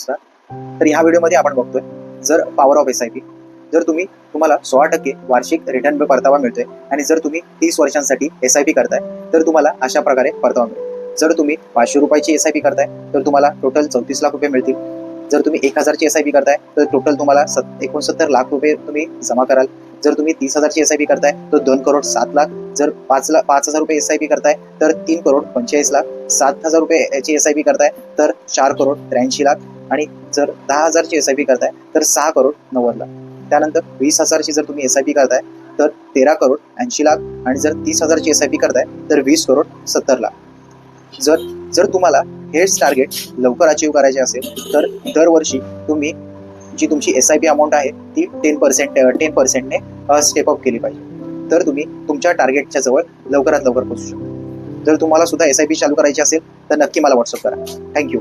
असतात. तर ह्या व्हिडिओमध्ये आपण बघतोय जर पॉवर ऑफ SIP, जर तुम्हाला 16% वार्षिक रिटर्न परतावा मिळतोय आणि जर तुम्ही 30 वर्षांसाठी SIP करताय तर तुम्हाला अशा प्रकारे परतावा मिळेल. जर तुम्ही 500 रुपयाची SIP करताय तर तुम्हाला टोटल 34 लाख रुपये मिळतील. जर तुम्ही 1000ची SIP करताय तर टोटल तुम्हाला 69 लाख रुपये तुम्ही जमा कराल. जर तुम्ही 30,000ची SIP करताय तर 2,07,00,000. जर 5,000 रुपये SIP करताय तर 3,45,00,000. 7,000 रुपये याची SIP करताय तर 4,83,00,000 आणि जर 10,000ची SIP करताय तर 6,90,00,000. त्यानंतर 20,000ची जर तुम्ही SIP करताय तर 13,80,00,000 आणि जर 30,000ची SIP करताय तर 20,70,00,000. जर तुम्हाला हेच टार्गेट लवकर अचीव्ह करायचे असेल तर दरवर्षी तुम्ही जी तुमची SIP अमाऊंट आहे ती 10%ने स्टेप अप केली पाहिजे. तर तुम्ही तुमच्या टार्गेटच्या जवळ लवकरात लवकर पोहोचू शकता. जर तुम्हाला सुद्धा SIP चालू करायची असेल तर नक्की मला व्हॉट्सअप करा. थँक्यू.